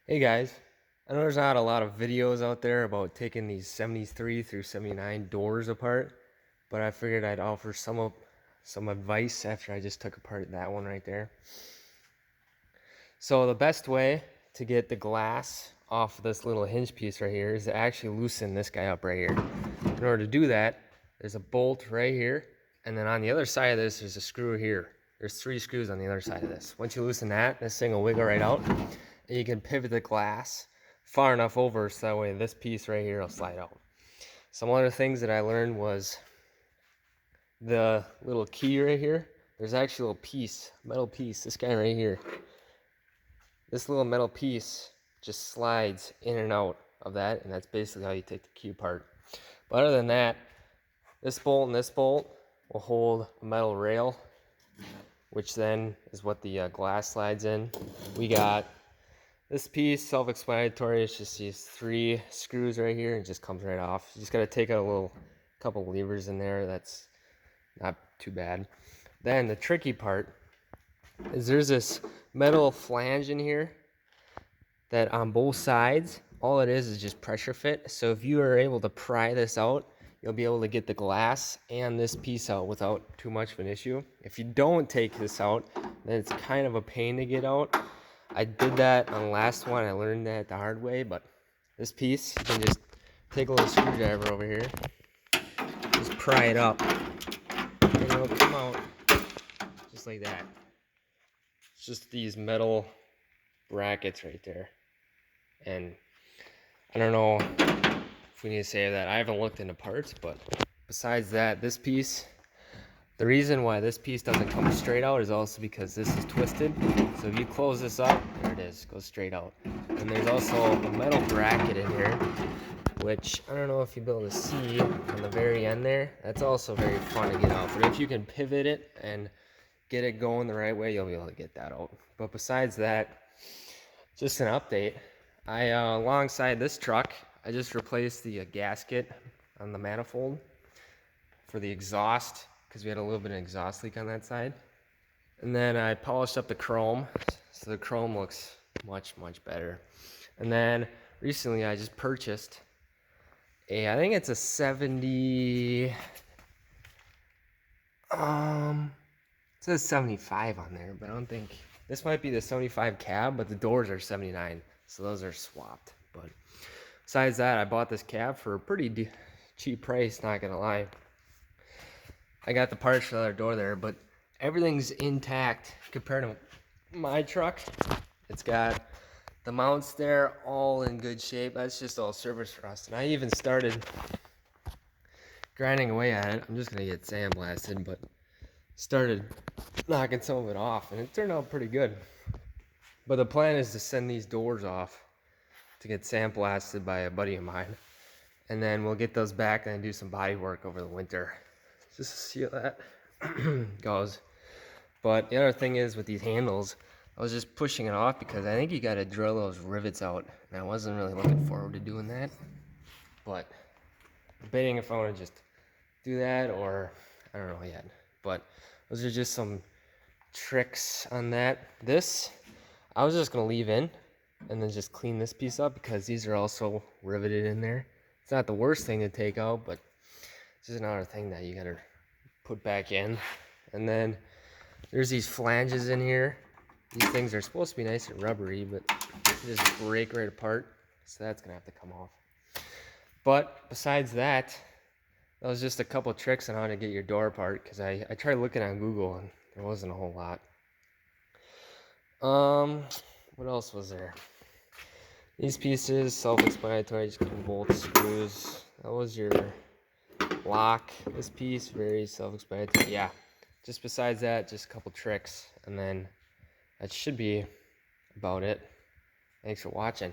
Hey guys, I know there's not a lot of videos out there about taking these 73 through 79 doors apart, but I figured I'd offer some advice after I just took apart that one right there. So the best way to get the glass off this little hinge piece right here is to actually loosen this guy up right here. In order to do that, there's a bolt right here, and then on the other side of this, there's a screw here. There's 3 screws on the other side of this. Once you loosen that, this thing will wiggle right out, and you can pivot the glass far enough over so that way this piece right here will slide out. Some other things that I learned was the little key right here. There's actually a little piece, metal piece, this guy right here. This little metal piece just slides in and out of that, and that's basically how you take the key apart. But other than that, this bolt and this bolt will hold a metal rail, which then is what the glass slides in. We got this piece, self-explanatory. It's just these 3 screws right here, and it just comes right off. You just got to take out a couple levers in there. That's not too bad. Then the tricky part is there's this metal flange in here that on both sides, all it is just pressure fit. So if you are able to pry this out, you'll be able to get the glass and this piece out without too much of an issue. If you don't take this out, then it's kind of a pain to get out. I did that on the last one. I learned that the hard way, but this piece, you can just take a little screwdriver over here, just pry it up, and it'll come out just like that. It's just these metal brackets right there. And I don't know if we need to say that. I haven't looked into parts, but besides that, this piece, the reason why this piece doesn't come straight out is also because this is twisted. So if you close this up, there it is, goes straight out. And there's also a metal bracket in here, which I don't know if you'll be able to see on the very end there. That's also very fun to get out. But if you can pivot it and get it going the right way, you'll be able to get that out. But besides that, just an update. Alongside this truck, I just replaced the gasket on the manifold for the exhaust, because we had a little bit of exhaust leak on that side. And then I polished up the chrome, so the chrome looks much better. And then recently I just purchased I think it's a 70, it says 75 on there, but I don't think, this might be the 75 cab, but the doors are 79, so those are swapped. But besides that, I bought this cab for a pretty cheap price, not gonna lie. I got the parts for the other door there, but everything's intact compared to my truck. It's got the mounts there all in good shape. That's just all service rust. And I even started grinding away at it. I'm just gonna get sandblasted, but started knocking some of it off, and it turned out pretty good. But the plan is to send these doors off to get sandblasted by a buddy of mine, and then we'll get those back and do some body work over the winter, just to see how that goes. But the other thing is with these handles, I was just pushing it off because I think you got to drill those rivets out, and I wasn't really looking forward to doing that. But I'm debating if I want to just do that or I don't know yet. But those are just some tricks on that. This, I was just going to leave in and then just clean this piece up because these are also riveted in there. It's not the worst thing to take out, but it's just another thing that you got to put back in. And then there's these flanges in here. These things are supposed to be nice and rubbery, but they just break right apart. So that's gonna have to come off. But besides that, that was just a couple tricks on how to get your door apart, because I tried looking on Google and there wasn't a whole lot. What else was there? These pieces, self-explanatory, just couple bolts, screws. That was your lock. This piece, very self-explanatory. Yeah. Just besides that, just a couple tricks, and then that should be about it. Thanks for watching.